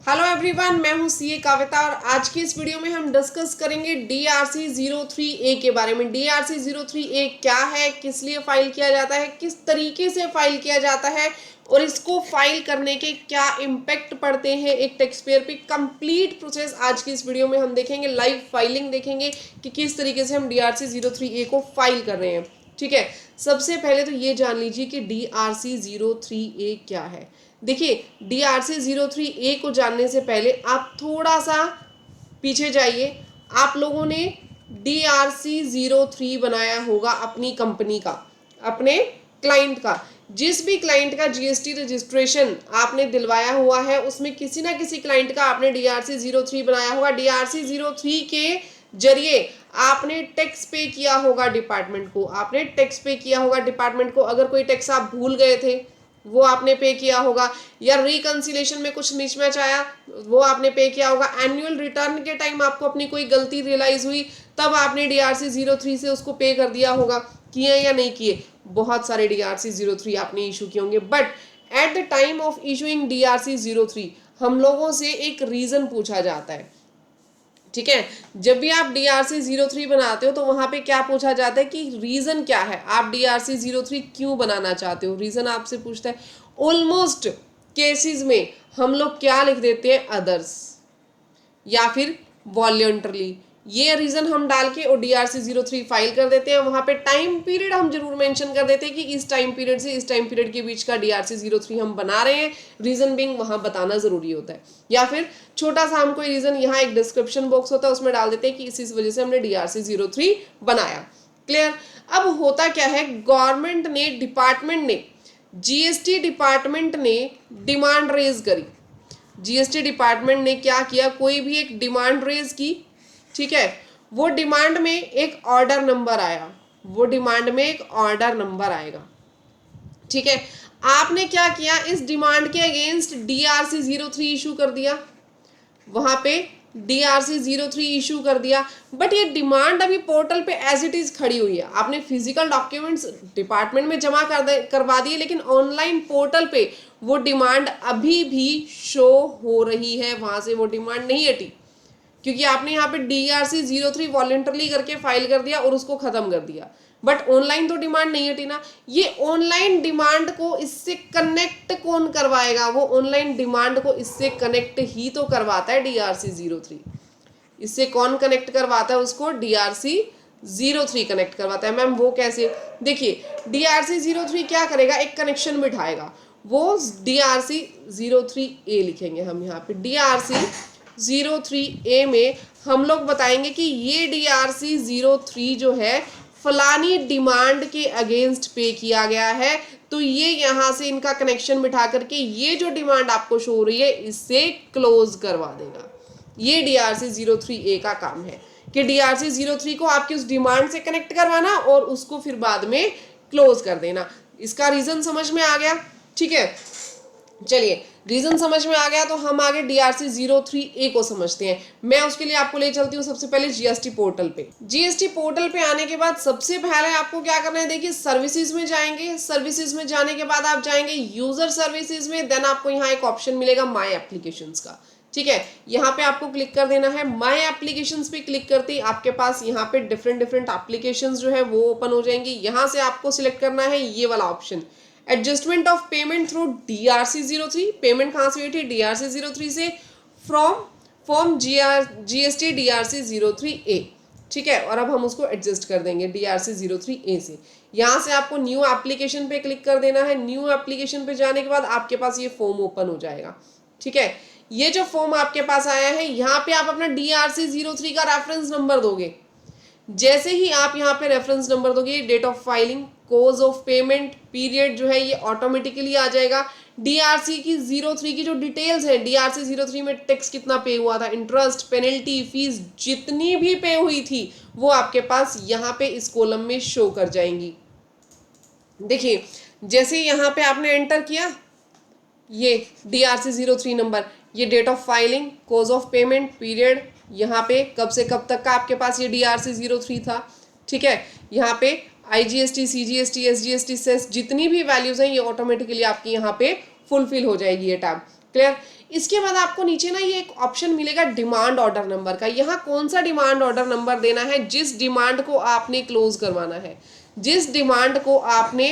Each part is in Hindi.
हेलो एवरीवन, मैं हूं सीए कविता और आज की इस वीडियो में हम डिस्कस करेंगे DRC 03A के बारे में। DRC 03A क्या है, किस लिए फाइल किया जाता है, किस तरीके से फाइल किया जाता है और इसको फाइल करने के क्या इम्पैक्ट पड़ते हैं एक टैक्स पेयर पे। कंप्लीट प्रोसेस आज की इस वीडियो में हम देखेंगे। लाइव फाइलिंग देखेंगे कि किस तरीके से हम DRC 03A को फाइल कर रहे हैं। ठीक है, सबसे पहले तो ये जान लीजिए कि DRC 03A क्या है। देखिए, DRC 03A को जानने से पहले आप थोड़ा सा पीछे जाइए। आप लोगों ने DRC 03 बनाया होगा अपनी कंपनी का, अपने क्लाइंट का। जिस भी क्लाइंट का GST रजिस्ट्रेशन आपने दिलवाया हुआ है उसमें किसी ना किसी क्लाइंट का आपने DRC 03 बनाया होगा। DRC 03 के जरिए आपने टैक्स पे किया होगा डिपार्टमेंट को, आपने टैक्स पे किया होगा डिपार्टमेंट को। अगर कोई टैक्स आप भूल गए थे वो आपने पे किया होगा, या रिकंसिलेशन में कुछ मिसमैच आया वो आपने पे किया होगा। एनुअल रिटर्न के टाइम आपको अपनी कोई गलती रियलाइज हुई तब आपने DRC 03 से उसको पे कर दिया होगा। किए या नहीं किए? बहुत सारे DRC 03 आपने इशू किए होंगे। But at the time of issuing DRC 03 हम लोगों से एक रीजन पूछा जाता है। ठीक है, जब भी आप DRC 03 बनाते हो तो वहां पे क्या पूछा जाता है कि रीजन क्या है, आप DRC 03 क्यों बनाना चाहते हो, रीजन आपसे पूछता है। ऑलमोस्ट केसेस में हम लोग क्या लिख देते हैं, अदर्स या फिर वॉलंटरली। ये रीजन हम डाल के और DRC 03 फाइल कर देते हैं। वहां पे टाइम पीरियड हम जरूर मेंशन कर देते हैं कि इस टाइम पीरियड से इस टाइम पीरियड के बीच का DRC 03 हम बना रहे हैं। रीजन बिंग वहां बताना जरूरी होता है। या फिर छोटा सा हम कोई रीजन, यहाँ एक डिस्क्रिप्शन बॉक्स होता है उसमें डाल देते हैं कि इसी वजह से हमने DRC 03 बनाया। क्लियर? अब होता क्या है, गवर्नमेंट ने, डिपार्टमेंट ने, GST डिपार्टमेंट ने डिमांड रेज करी। GST डिपार्टमेंट ने क्या किया, कोई भी एक डिमांड रेज की। ठीक है, वो डिमांड में एक ऑर्डर नंबर आया, वो डिमांड में एक ऑर्डर नंबर आएगा। ठीक है, आपने क्या किया, इस डिमांड के अगेंस्ट DRC 03 इशू कर दिया, वहां पे DRC 03 इशू कर दिया। बट ये डिमांड अभी पोर्टल पे एज इट इज खड़ी हुई है। आपने फिजिकल डॉक्यूमेंट्स डिपार्टमेंट में जमा करवा दिए, लेकिन ऑनलाइन पोर्टल पे वो डिमांड अभी भी शो हो रही है, वहां से वो डिमांड नहीं हटी, क्योंकि आपने यहाँ पे DRC 03 वॉलंटरली करके फाइल कर दिया और उसको खत्म कर दिया। बट ऑनलाइन तो डिमांड नहीं हटी ना। ये ऑनलाइन डिमांड को इससे कनेक्ट कौन करवाएगा, वो ऑनलाइन डिमांड को इससे कनेक्ट ही तो करवाता है DRC 03। इससे कौन कनेक्ट करवाता है उसको, DRC 03 कनेक्ट करवाता है। मैम वो कैसे? देखिए, DRC 03 क्या करेगा, एक कनेक्शन बिठाएगा। वो DRC 03A लिखेंगे हम यहाँ पे। DRC 03A में हम लोग बताएंगे कि ये DRC 03 जो है फलानी डिमांड के अगेंस्ट पे किया गया है, तो ये यहाँ से इनका कनेक्शन बिठा करके ये जो डिमांड आपको शो हो रही है इससे क्लोज करवा देगा। ये DRC 03A का काम है कि DRC 03 को आपकी उस डिमांड से कनेक्ट करवाना और उसको फिर बाद में क्लोज कर देना। इसका रीजन समझ में आ गया? ठीक है, चलिए, रीजन समझ में आ गया तो हम आगे DRC 03A को समझते हैं। मैं उसके लिए आपको ले चलती हूँ सबसे पहले GST पोर्टल पे। GST पोर्टल पे आने के बाद सबसे पहले आपको क्या करना है, देखिए सर्विसेज में जाएंगे। सर्विसेज में जाने के बाद आप जाएंगे यूजर सर्विसेज में। देन आपको यहाँ एक ऑप्शन मिलेगा माई एप्लीकेशंस का। ठीक है, यहाँ पे आपको क्लिक कर देना है। माई एप्लीकेशंस पे क्लिक करते ही आपके पास यहाँ पे डिफरेंट एप्लीकेशंस जो है वो ओपन हो जाएंगी। यहाँ से आपको सिलेक्ट करना है ये वाला option, adjustment of payment through DRC 03। Payment कहाँ से हुई थी, DRC 03 से, फ्रॉम GST DRC 03A। ठीक है, और अब हम उसको एडजस्ट कर देंगे DRC 03A से। यहाँ से आपको न्यू एप्लीकेशन पे क्लिक कर देना है। न्यू एप्लीकेशन पे जाने के बाद आपके पास ये फॉर्म ओपन हो जाएगा। ठीक है, ये जो फॉर्म आपके पास आया है, यहाँ पे आप अपना DRC 03 का रेफरेंस नंबर दोगे। जैसे ही आप यहाँ पे रेफरेंस नंबर दोगे, date of filing, cause of payment, period जो है ये ऑटोमेटिकली आ जाएगा। DRC की 03 की जो डिटेल्स है, DRC 03 में टैक्स कितना पे हुआ था, इंटरेस्ट, पेनल्टी, फीस जितनी भी पे हुई थी वो आपके पास यहाँ पे इस कॉलम में शो कर जाएंगी। देखिए, जैसे यहाँ पे आपने एंटर किया ये DRC 03 नंबर, ये date of filing, cause of payment, period, यहाँ पे कब से कब तक का आपके पास ये DRC 03 था। ठीक है, यहाँ पे IGST, CGST, SGST, सेस जितनी भी वैल्यूज हैं ये ऑटोमेटिकली आपकी यहाँ पे फुलफिल हो जाएगी ये टैब। क्लियर? इसके बाद आपको नीचे ना ये एक ऑप्शन मिलेगा डिमांड ऑर्डर नंबर का। यहाँ कौन सा डिमांड ऑर्डर नंबर देना है? जिस डिमांड को आपने क्लोज करवाना है, जिस डिमांड को आपने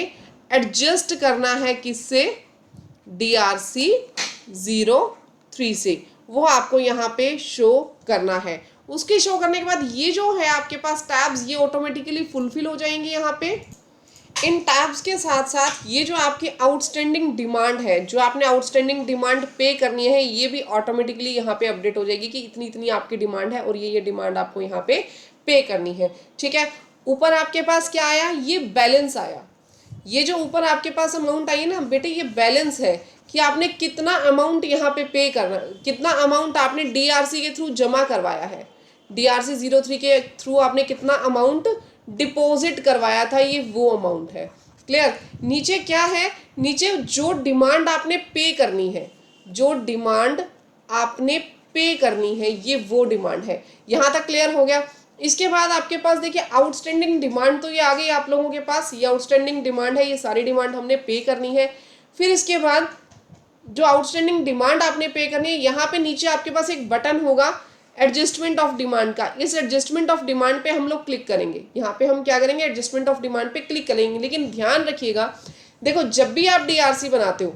एडजस्ट करना है किससे? DRC 03 से, वो आपको यहाँ पे शो करना है। उसके शो करने के बाद ये जो है आपके पास टैब्स, ये ऑटोमेटिकली फुलफिल हो जाएंगे यहाँ पे। इन टैब्स के साथ साथ ये जो आपकी आउटस्टैंडिंग डिमांड है, जो आपने आउटस्टैंडिंग डिमांड पे करनी है, ये भी ऑटोमेटिकली यहाँ पे अपडेट हो जाएगी कि इतनी इतनी आपकी डिमांड है और ये डिमांड आपको यहाँ पे करनी है। ठीक है, ऊपर आपके पास क्या आया? ये बैलेंस आया। ये जो ऊपर आपके पास अमाउंट आई ना बेटे, ये बैलेंस है कि आपने कितना अमाउंट यहाँ पे करना, कितना अमाउंट आपने DRC के थ्रू जमा करवाया है, DRC 03 के थ्रू आपने कितना अमाउंट डिपॉजिट करवाया था, ये वो अमाउंट है। क्लियर? नीचे क्या है? नीचे जो डिमांड आपने पे करनी है, जो डिमांड आपने पे करनी है, ये वो डिमांड है। यहाँ तक क्लियर हो गया? इसके बाद आपके पास देखिए आउटस्टैंडिंग डिमांड तो ये आ गई आप लोगों के पास, ये आउटस्टैंडिंग डिमांड है, ये सारी डिमांड हमने पे करनी है। फिर इसके बाद जो आउटस्टैंडिंग डिमांड आपने पे करनी है, यहाँ पे नीचे आपके पास एक बटन होगा एडजस्टमेंट ऑफ डिमांड का। इस एडजस्टमेंट ऑफ डिमांड पे हम लोग क्लिक करेंगे। यहाँ पे हम क्या करेंगे? एडजस्टमेंट ऑफ डिमांड पे क्लिक करेंगे। लेकिन ध्यान रखिएगा, देखो जब भी आप DRC बनाते हो,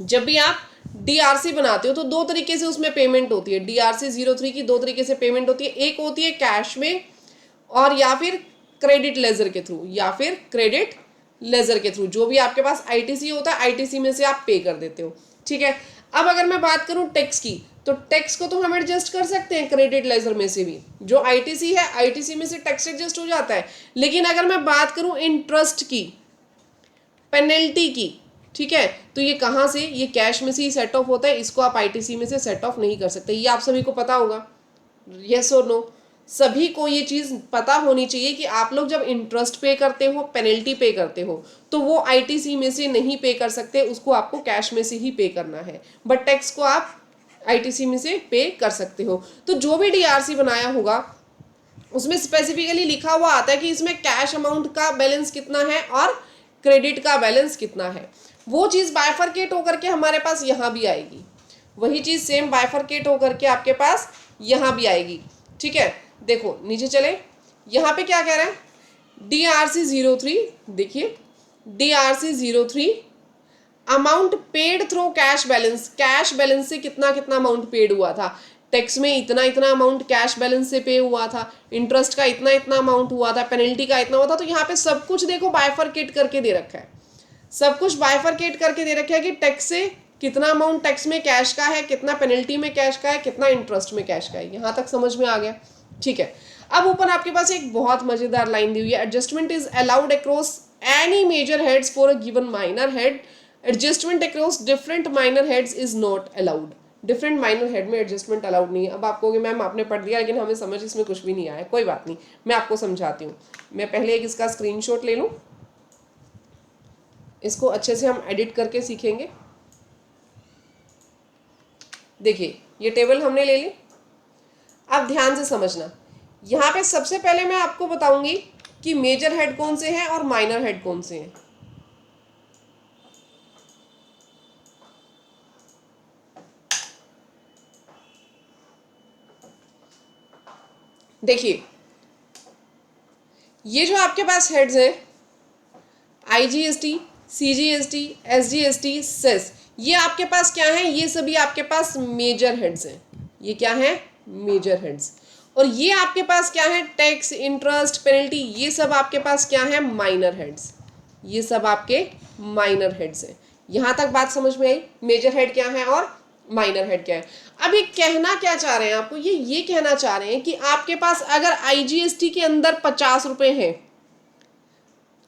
जब भी आप DRC बनाते हो तो दो तरीके से उसमें पेमेंट होती है। DRC 03 की दो तरीके से पेमेंट होती है। एक होती है कैश में और या फिर क्रेडिट लेजर के थ्रू, या फिर क्रेडिट लेजर के थ्रू, जो भी आपके पास ITC होता है, ITC में से आप पे कर देते हो। ठीक है, अब अगर मैं बात करूं टैक्स की, तो टैक्स को तो हम एडजस्ट कर सकते हैं क्रेडिट लेजर में से भी। जो ITC है, ITC में से टैक्स एडजस्ट हो जाता है। लेकिन अगर मैं बात करूं इंटरेस्ट की, पेनल्टी की, ठीक है, तो ये कहाँ से? ये कैश में से ही सेट ऑफ होता है, इसको आप ITC में से सेट ऑफ नहीं कर सकते। ये आप सभी को पता होगा, यस और नो? सभी को ये चीज़ पता होनी चाहिए कि आप लोग जब इंटरेस्ट पे करते हो, पेनल्टी पे करते हो, तो वो ITC में से नहीं पे कर सकते, उसको आपको कैश में से ही पे करना है। बट टैक्स को आप ITC में से पे कर सकते हो। तो जो भी DRC बनाया होगा उसमें स्पेसिफिकली लिखा हुआ आता है कि इसमें कैश अमाउंट का बैलेंस कितना है और क्रेडिट का बैलेंस कितना है। वो चीज़ बाइफरकेट होकर के हमारे पास यहाँ भी आएगी, वही चीज़ सेम बाइफरकेट होकर के आपके पास यहाँ भी आएगी। ठीक है, देखो नीचे चले, यहाँ पे क्या कह रहा है? DRC 03, देखिए DRC 03 amount paid through cash balance. Cash balance से कितना कितना अमाउंट पेड हुआ था? टैक्स में इतना इतना अमाउंट कैश बैलेंस से पे हुआ था, इंटरेस्ट का इतना इतना अमाउंट हुआ था, पेनल्टी का इतना हुआ था। तो यहाँ पे सब कुछ देखो बाइफरकेट करके दे रखा है, सब कुछ बाइफरकेट करके दे रखा है कि टैक्स से कितना अमाउंट टैक्स में कैश का है, कितना पेनल्टी में कैश का है, कितना इंटरेस्ट में कैश का है। यहाँ तक समझ में आ गया? ठीक है, अब ऊपर आपके पास एक बहुत मजेदार लाइन दी हुई है, adjustment is allowed across any major heads for a given minor head, adjustment across different minor heads is not allowed. Different minor head में एडजस्टमेंट अलाउड नहीं है। अब आप कहोगे मैम आपने पढ़ दिया लेकिन हमें समझ इसमें कुछ भी नहीं आया। कोई बात नहीं, मैं आपको समझाती हूँ। मैं पहले एक इसका स्क्रीनशॉट ले लूँ, इसको अच्छे से हम एडिट करके सीखेंगे। देखिए ये टेबल हमने ले ली, अब ध्यान से समझना। यहाँ पे सबसे पहले मैं आपको बताऊंगी कि मेजर हेड कौन से हैं और माइनर हेड कौन से हैं। देखिए ये जो आपके पास हेड्स हैं, IGST, CGST, SGST, सेस, ये आपके पास क्या है? ये सभी आपके पास मेजर हेड्स हैं। ये क्या है? Major heads. और ये आपके पास क्या है? टैक्स, इंटरेस्ट, पेनल्टी, ये सब आपके पास क्या है? Minor heads. ये सब आपके माइनर हेड्स हैं। यहाँ तक बात समझ में आई? मेजर हेड क्या है और माइनर हेड क्या है। अब ये कहना क्या चाह रहे हैं आपको? ये कहना चाह रहे हैं कि आपके पास अगर IGST के अंदर 50 रुपए हैं,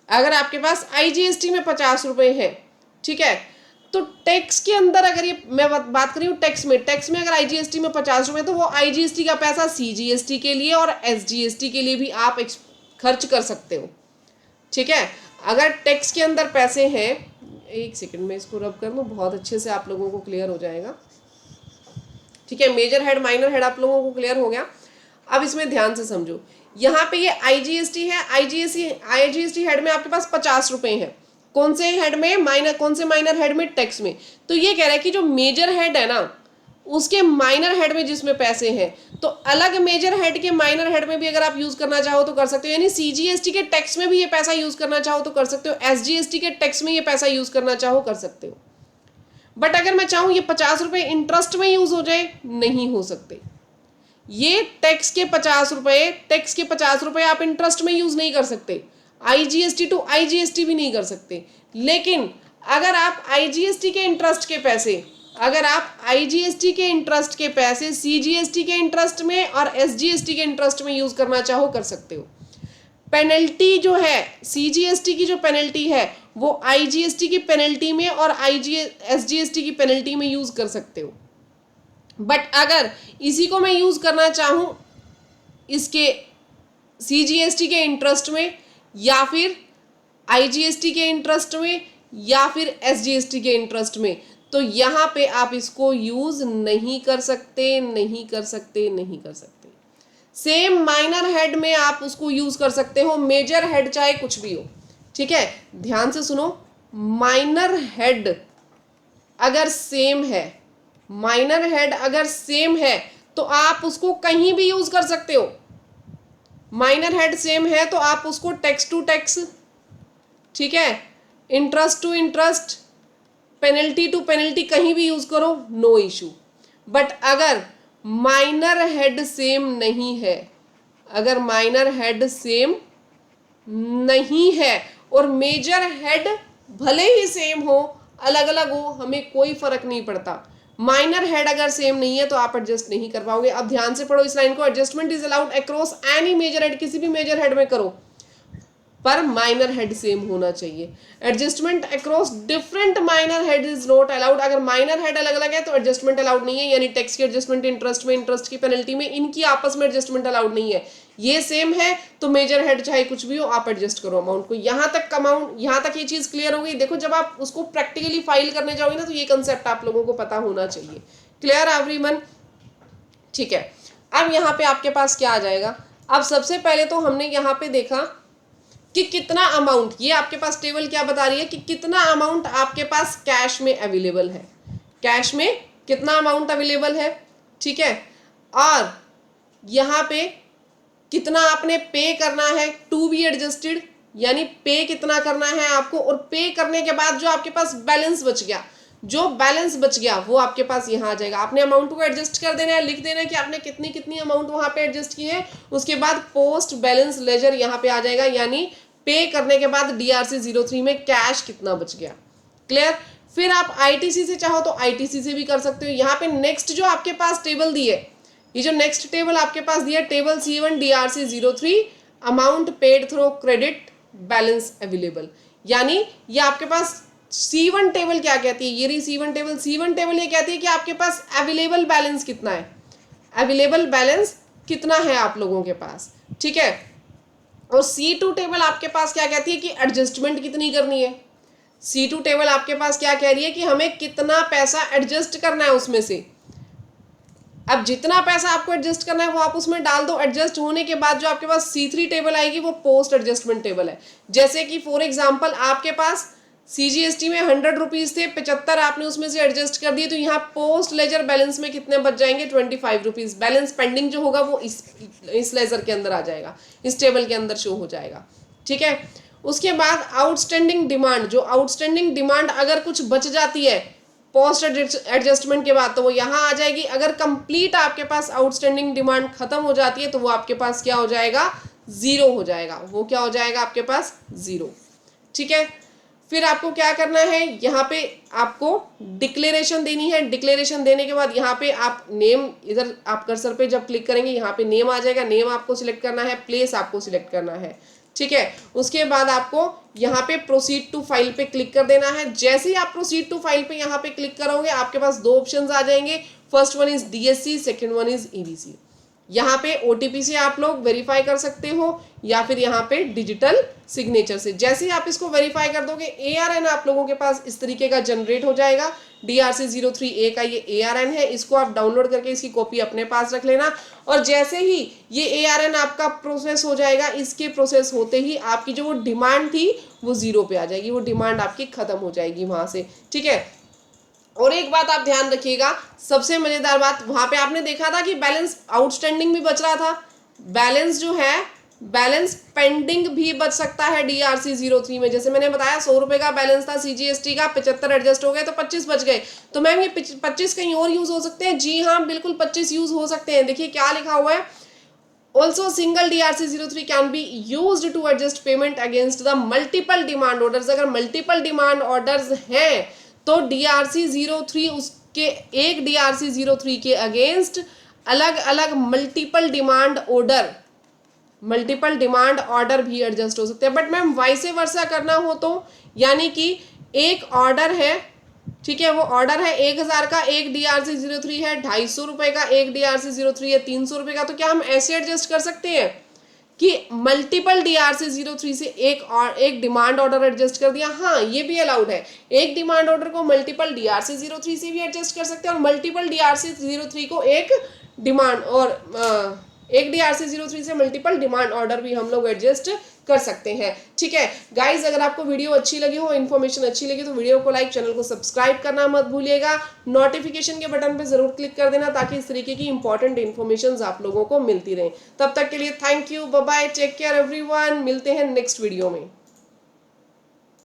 अगर आपके पास IGST में 50 रुपए है, ठीक है, तो टैक्स के अंदर अगर ये मैं बात कर रही हूँ टैक्स में अगर IGST में 50 रुपए, तो वो IGST का पैसा CGST के लिए और SGST के लिए भी आप खर्च कर सकते हो। ठीक है, अगर टैक्स के अंदर पैसे हैं, एक सेकंड में इसको रब कर लूँ, बहुत अच्छे से आप लोगों को क्लियर हो जाएगा। ठीक है, मेजर हेड माइनर हेड आप लोगों को क्लियर हो गया। अब इसमें ध्यान से समझो, यहाँ पे ये IGST है, IGST हेड में आपके पास 50 रुपए हैं। कौन से हेड में? माइनर, कौन से माइनर हेड में? टैक्स में। तो ये कह रहा है कि जो मेजर हेड है ना उसके माइनर हेड में जिसमें पैसे हैं, तो अलग मेजर हेड के माइनर हेड में भी अगर आप यूज करना चाहो तो कर सकते हो, यानी सीजीएसटी के टैक्स में भी ये पैसा यूज करना चाहो तो कर सकते हो, एसजीएसटी के टैक्स में ये पैसा यूज करना चाहो कर सकते हो। बट अगर मैं चाहूं ये 50 रुपए इंटरेस्ट में यूज हो जाए, नहीं हो सकते। ये टैक्स के 50 रुपए, टैक्स के 50 रुपए आप इंटरेस्ट में यूज नहीं कर सकते, आईजीएसटी टू आईजीएसटी भी नहीं कर सकते। लेकिन अगर आप आईजीएसटी के इंटरेस्ट के पैसे, अगर आप आईजीएसटी के इंटरेस्ट के पैसे सीजीएसटी के इंटरेस्ट में और एसजीएसटी के इंटरेस्ट में यूज करना चाहो कर सकते हो। पेनल्टी जो है सीजीएसटी की, जो पेनल्टी है वो आईजीएसटी की पेनल्टी में और एसजीएसटी की पेनल्टी में यूज कर सकते हो। बट अगर इसी को मैं यूज करना चाहूं इसके सीजीएसटी के इंटरेस्ट में या फिर आईजीएसटी के इंटरेस्ट में या फिर एसजीएसटी के इंटरेस्ट में, तो यहां पे आप इसको यूज नहीं कर सकते, नहीं कर सकते, नहीं कर सकते। सेम माइनर हेड में आप उसको यूज कर सकते हो, मेजर हेड चाहे कुछ भी हो, ठीक है। ध्यान से सुनो, माइनर हेड अगर सेम है, माइनर हेड अगर सेम है तो आप उसको कहीं भी यूज कर सकते हो। माइनर हेड सेम है तो आप उसको टैक्स टू टैक्स, ठीक है, interest to interest, penalty to penalty कहीं भी यूज करो, नो इशू। बट अगर माइनर हेड सेम नहीं है, अगर माइनर हेड सेम नहीं है और मेजर हेड भले ही सेम हो, अलग अलग हो, हमें कोई फर्क नहीं पड़ता, माइनर हेड अगर सेम नहीं है तो आप एडजस्ट नहीं कर पाओगे। अब ध्यान से पढ़ो इस लाइन को, adjustment is allowed across any major head, किसी भी मेजर हेड में करो पर माइनर हेड सेम होना चाहिए। Adjustment across different minor head is not allowed, अगर माइनर हेड अलग अलग है तो एडजस्टमेंट अलाउड नहीं है, यानी टैक्स की एडजस्टमेंट इंटरेस्ट में, इंटरेस्ट की पेनल्टी में, इनकी आपस में एडजस्टमेंट अलाउड नहीं है। ये सेम है तो मेजर हेड चाहे कुछ भी हो आप एडजस्ट करो अमाउंट को। यहां तक अमाउंट, यहां तक ये चीज क्लियर हो गई। देखो जब आप उसको प्रैक्टिकली फाइल करने जाओगे ना तो ये कंसेप्ट आप लोगों को पता होना चाहिए। Clear everyone? ठीक है, अब यहाँ पे आपके पास क्या आ जाएगा। अब सबसे पहले तो हमने यहाँ पे देखा कि कितना अमाउंट, ये आपके पास टेबल क्या बता रही है कि कितना अमाउंट आपके पास कैश में अवेलेबल है, कैश में कितना अमाउंट अवेलेबल है, ठीक है। और यहाँ पे कितना आपने पे करना है टू बी एडजस्टेड, यानी पे कितना करना है आपको, और पे करने के बाद जो आपके पास बैलेंस बच गया, जो बैलेंस बच गया वो आपके पास यहाँ आ जाएगा। आपने अमाउंट को एडजस्ट कर देना है, लिख देना है कि आपने कितनी कितनी अमाउंट वहां पे एडजस्ट की है। उसके बाद पोस्ट बैलेंस लेजर यहाँ पे आ जाएगा, यानी पे करने के बाद DRC 03 में कैश कितना बच गया। क्लियर? फिर आप ITC से चाहो तो ITC से भी कर सकते हो। यहाँ पे नेक्स्ट जो आपके पास टेबल दी है, ये जो नेक्स्ट टेबल आपके पास दिया table C1 DRC 03 amount paid through credit balance available, यानी ये आपके पास C1 टेबल क्या कहती है, ये रही C1 टेबल। C1 टेबल ये कहती है कि आपके पास अवेलेबल बैलेंस कितना है, अवेलेबल बैलेंस कितना है आप लोगों के पास, ठीक है। और C2 टेबल आपके पास क्या कहती है कि एडजस्टमेंट कितनी करनी है। C2 टेबल आपके पास क्या कह रही है कि हमें कितना पैसा एडजस्ट करना है उसमें से। अब जितना पैसा आपको एडजस्ट करना है वो आप उसमें डाल दो। एडजस्ट होने के बाद जो आपके पास C3 टेबल आएगी वो पोस्ट एडजस्टमेंट टेबल है। जैसे कि फॉर एग्जांपल आपके पास CGST में 100 रुपीज थे, 75 आपने उसमें से एडजस्ट कर दिए, तो यहाँ पोस्ट लेजर बैलेंस में कितने बच जाएंगे, 25 रुपीज। बैलेंस पेंडिंग जो होगा वो इस लेजर के अंदर आ जाएगा, इस टेबल के अंदर शो हो जाएगा, ठीक है। उसके बाद आउटस्टैंडिंग डिमांड, जो आउटस्टैंडिंग डिमांड अगर कुछ बच जाती है पोस्ट एडजस्टमेंट के बाद तो वो यहाँ आ जाएगी। अगर कंप्लीट आपके पास आउटस्टैंडिंग डिमांड खत्म हो जाती है तो वो आपके पास क्या हो जाएगा, जीरो हो जाएगा। वो क्या हो जाएगा आपके पास, जीरो, ठीक है। फिर आपको क्या करना है, यहाँ पे आपको डिक्लेरेशन देनी है। डिक्लेरेशन देने के बाद यहाँ पे आप नेम, इधर आप कर्सर पे जब क्लिक करेंगे यहाँ पे नेम आ जाएगा, नेम आपको सिलेक्ट करना है, प्लेस आपको सिलेक्ट करना है, ठीक है। उसके बाद आपको यहाँ पे प्रोसीड टू फाइल पे क्लिक कर देना है। जैसे ही आप प्रोसीड टू फाइल पे यहाँ पे क्लिक करोगे आपके पास दो ऑप्शंस आ जाएंगे। First one is DSC, second one is EDC। यहाँ पे OTP से आप लोग वेरीफाई कर सकते हो या फिर यहाँ पे डिजिटल सिग्नेचर से। जैसे ही आप इसको वेरीफाई कर दोगे ARN आप लोगों के पास इस तरीके का जनरेट हो जाएगा। DRC03A का ये ARN है, इसको आप डाउनलोड करके इसकी कॉपी अपने पास रख लेना। और जैसे ही ये ARN आपका प्रोसेस हो जाएगा, इसके प्रोसेस होते ही आपकी जो वो डिमांड थी वो 0 पे आ जाएगी, वो डिमांड आपकी खत्म हो जाएगी वहां से, ठीक है। और एक बात आप ध्यान रखिएगा, सबसे मजेदार बात, वहां पे आपने देखा था कि बैलेंस आउटस्टैंडिंग भी बच रहा था, बैलेंस जो है बैलेंस पेंडिंग भी बच सकता है DRC03 में। जैसे मैंने बताया 100 रुपए का बैलेंस था CGST का, 75 एडजस्ट हो गए तो 25 बच गए। तो मैम ये 25 कहीं और यूज हो सकते हैं? जी हाँ, बिल्कुल 25 यूज हो सकते हैं। देखिए क्या लिखा हुआ है, also single DRC03 can be used to adjust payment against the multiple demand orders. अगर मल्टीपल डिमांड ऑर्डर्स हैं तो DRC03 उसके एक DRC03 के अगेंस्ट अलग अलग मल्टीपल डिमांड ऑर्डर भी एडजस्ट हो सकते हैं। बट मैम वाइसे वर्सा करना हो तो, यानी कि एक ऑर्डर है, ठीक है, वो ऑर्डर है 1000 का, एक DRC03 है 250 रुपए का, एक DRC03 है 300 रुपए का, तो क्या हम ऐसे एडजस्ट कर सकते हैं कि मल्टीपल DRC03 से एक डिमांड ऑर्डर एडजस्ट कर दिया? हाँ, ये भी अलाउड है। एक डिमांड ऑर्डर को मल्टीपल DRC03 से भी एडजस्ट कर सकते हैं और मल्टीपल DRC03 को एक DRC03 से मल्टीपल डिमांड ऑर्डर भी हम लोग एडजस्ट कर सकते हैं, ठीक है। गाइज, अगर आपको वीडियो अच्छी लगी हो, इन्फॉर्मेशन अच्छी लगी तो वीडियो को लाइक, चैनल को सब्सक्राइब करना मत भूलिएगा, नोटिफिकेशन के बटन पे जरूर क्लिक कर देना ताकि इस तरीके की इंपॉर्टेंट इन्फॉर्मेशन आप लोगों को मिलती रहे। तब तक के लिए thank you, bye bye, take care everyone, मिलते हैं नेक्स्ट वीडियो में।